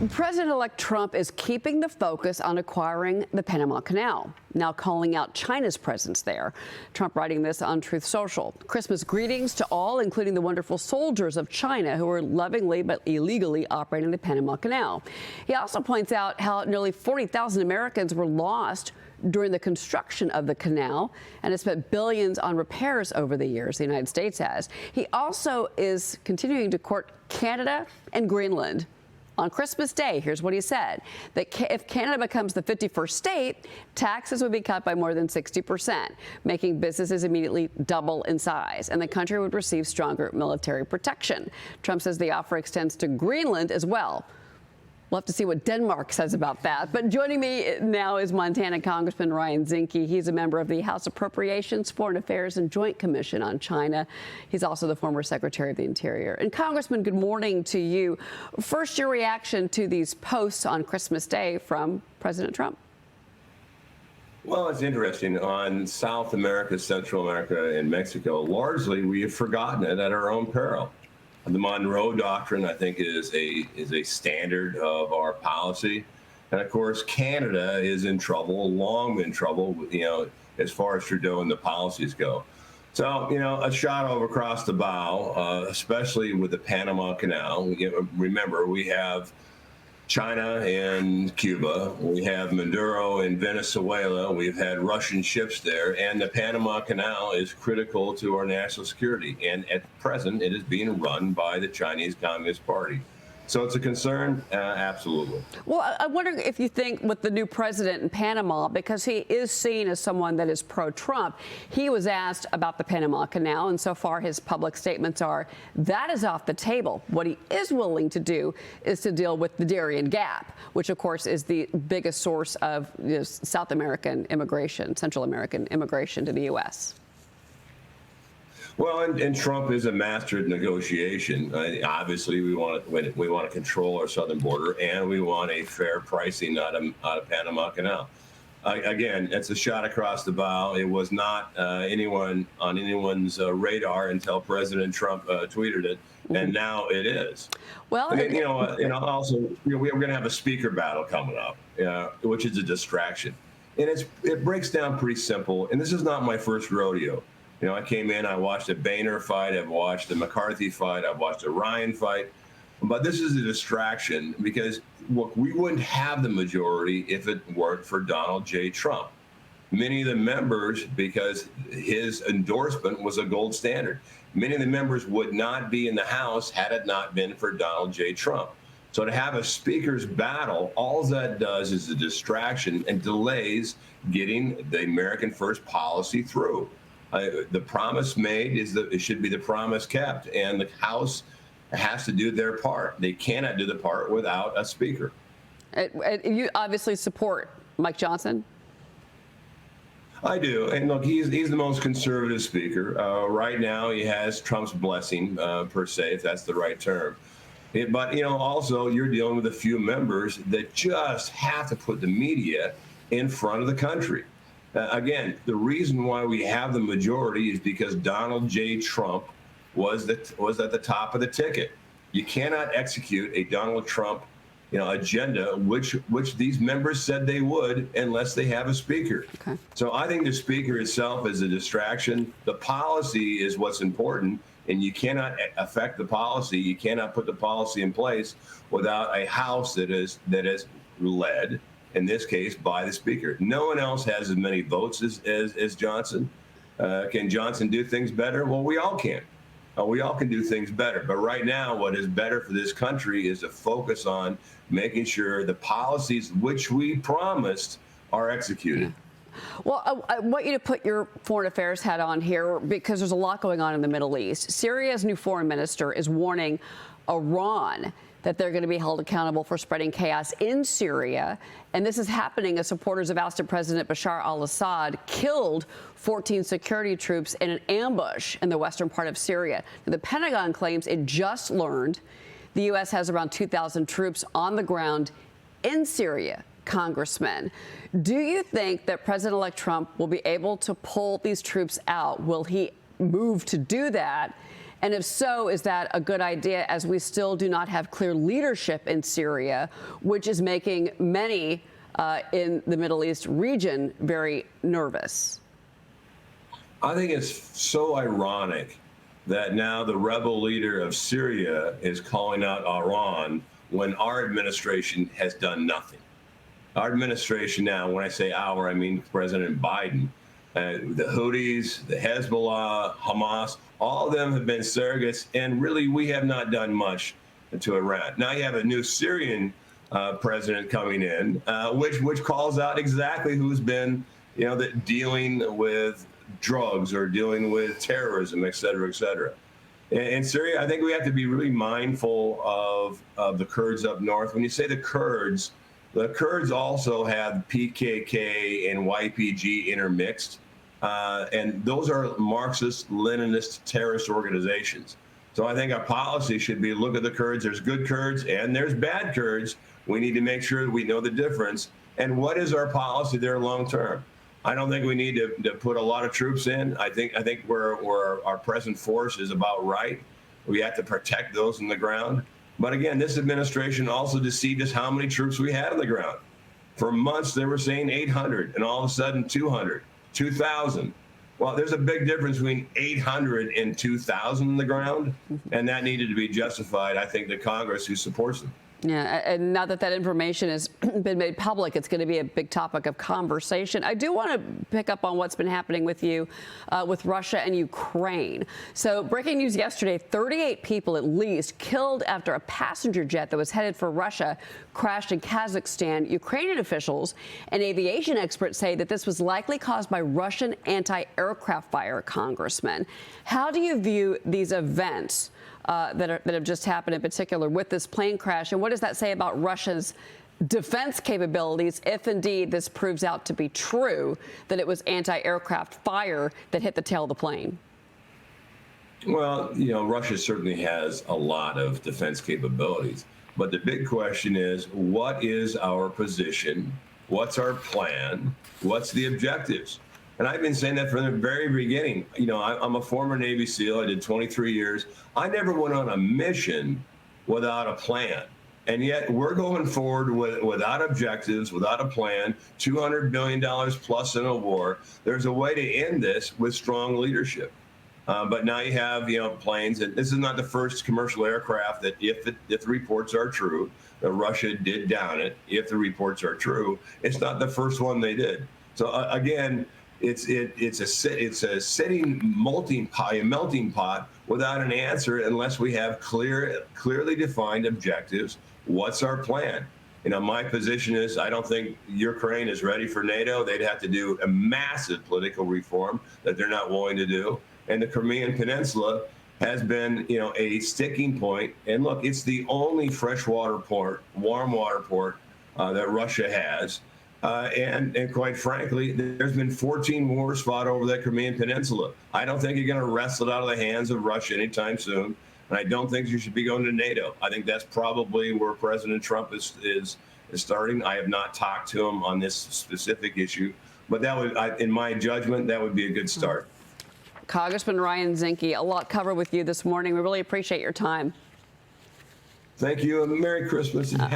President-elect Trump is keeping the focus on acquiring the Panama Canal, now calling out China's presence there. Trump writing this on Truth Social. Christmas greetings to all, including the wonderful soldiers of China who are lovingly but illegally operating the Panama Canal. He also points out how nearly 40,000 Americans were lost during the construction of the canal and has spent billions on repairs over the years. The United States has. He also is continuing to court Canada and Greenland. On Christmas Day, here's what he said, that if Canada becomes the 51st state, taxes would be cut by more than 60%, making businesses immediately double in size, and the country would receive stronger military protection. Trump says the offer extends to Greenland as well. We'll have to see what Denmark says about that. But joining me now is Montana Congressman Ryan Zinke. He's a member of the House Appropriations, Foreign Affairs, and Joint Commission on China. He's also the former Secretary of the Interior. And Congressman, good morning to you. First, your reaction to these posts on Christmas Day from President Trump. Well, it's interesting. On South America, Central America, and Mexico, largely we have forgotten it at our own peril. The Monroe Doctrine, I think, is a standard of our policy. And of course, Canada is in trouble, long in trouble, as far as Trudeau and the policies go. So, a shot over across the bow, especially with the Panama Canal. Remember, we have China and Cuba. We have Maduro in Venezuela. We've had Russian ships there. And the Panama Canal is critical to our national security. And at present, it is being run by the Chinese Communist Party. So it's a concern? Absolutely. Well, I wonder if you think with the new president in Panama, because he is seen as someone that is pro-Trump, he was asked about the Panama Canal, and so far his public statements are that is off the table. What he is willing to do is to deal with the Darien Gap, which, of course, is the biggest source of South American immigration, Central American immigration to the U.S. Well, and Trump is a master at negotiation. Obviously, we want to control our southern border, and we want a fair pricing out of Panama Canal. Again, it's a shot across the bow. It was not on anyone's radar until President Trump tweeted it, and now it is. Well, and also, we're going to have a speaker battle coming up, which is a distraction, and it breaks down pretty simple. And this is not my first rodeo. I came in, I watched a Boehner fight, I've watched a McCarthy fight, I've watched a Ryan fight. But this is a distraction because, look, we wouldn't have the majority if it weren't for Donald J. Trump. Many of the members, because his endorsement was a gold standard, many of the members would not be in the House had it not been for Donald J. Trump. So to have a speaker's battle, all that does is a distraction and delays getting the American First policy through. The promise made is that it should be the promise kept, and the House has to do their part. They cannot do the part without a speaker. You obviously support Mike Johnson. I do, and look, he's the most conservative speaker. Right now, he has Trump's blessing, per se, if that's the right term. But also you're dealing with a few members that just have to put the media in front of the country. Again, the reason why we have the majority is because Donald J. Trump was at the top of the ticket. You cannot execute a Donald Trump, agenda, which these members said they would, unless they have a speaker. Okay. So I think the speaker itself is a distraction. The policy is what's important, and you cannot affect the policy. You cannot put the policy in place without a House that is led, in this case, by the speaker. No one else has as many votes as Johnson. Can Johnson do things better? Well, we all can. We all can do things better. But right now, what is better for this country is to focus on making sure the policies which we promised are executed. Well, I want you to put your foreign affairs hat on here because there's a lot going on in the Middle East. Syria's new foreign minister is warning Iran that they're going to be held accountable for spreading chaos in Syria. And this is happening as supporters of ousted President Bashar al-Assad killed 14 security troops in an ambush in the western part of Syria. The Pentagon claims it just learned the U.S. has around 2,000 troops on the ground in Syria. Congressman, do you think that President-elect Trump will be able to pull these troops out? Will he move to do that? And if so, is that a good idea, as we still do not have clear leadership in Syria, which is making many in the Middle East region very nervous? I think it's so ironic that now the rebel leader of Syria is calling out Iran when our administration has done nothing. Our administration now, when I say our, I mean President Biden, the Houthis, the Hezbollah, Hamas, all of them have been surrogates, and really we have not done much to Iran. Now you have a new Syrian president coming in, which calls out exactly who's been, dealing with drugs or dealing with terrorism, et cetera, et cetera. In Syria, I think we have to be really mindful of the Kurds up north. When you say the Kurds also have PKK and YPG intermixed, and those are Marxist, Leninist terrorist organizations. So I think our policy should be look at the Kurds. There's good Kurds and there's bad Kurds. We need to make sure that we know the difference. And what is our policy there long term? I don't think we need to put a lot of troops in. I think where our present force is about right. We have to protect those on the ground. But again, this administration also deceived us how many troops we had on the ground. For months, they were saying 800, and all of a sudden 200, 2,000. Well, there's a big difference between 800 and 2,000 on the ground, and that needed to be justified, I think, to Congress, who supports them. Yeah, and now that that information has been made public, it's going to be a big topic of conversation. I do want to pick up on what's been happening with you, with Russia and Ukraine. So breaking news yesterday, 38 people at least killed after a passenger jet that was headed for Russia crashed in Kazakhstan. Ukrainian officials and aviation experts say that this was likely caused by Russian anti-aircraft fire, Congressman. How do you view these events that have just happened, in particular with this plane crash, and what does that say about Russia's defense capabilities if indeed this proves out to be true, that it was anti-aircraft fire that hit the tail of the plane? Well, Russia certainly has a lot of defense capabilities, but the big question is, what is our position? What's our plan? What's the objectives? And I've been saying that from the very beginning. I'm a former Navy SEAL. I did 23 years. I never went on a mission without a plan. And yet we're going forward without objectives, without a plan, $200 billion plus in a war. There's a way to end this with strong leadership. But now you have, planes, and this is not the first commercial aircraft that, if the reports are true, that Russia did down it. If the reports are true, it's not the first one they did. So again, it's a sitting melting pot without an answer unless we have clearly defined objectives. What's our plan? My position is I don't think Ukraine is ready for NATO. They'd have to do a massive political reform that they're not willing to do. And the Crimean Peninsula has been, a sticking point. And look, it's the only freshwater port, warm water port that Russia has. And quite frankly, there's been 14 wars fought over that Crimean Peninsula. I don't think you're going to wrestle it out of the hands of Russia anytime soon. And I don't think you should be going to NATO. I think that's probably where President Trump is starting. I have not talked to him on this specific issue, but that would, in my judgment, that would be a good start. Congressman Ryan Zinke, a lot covered with you this morning. We really appreciate your time. Thank you, and Merry Christmas and Happy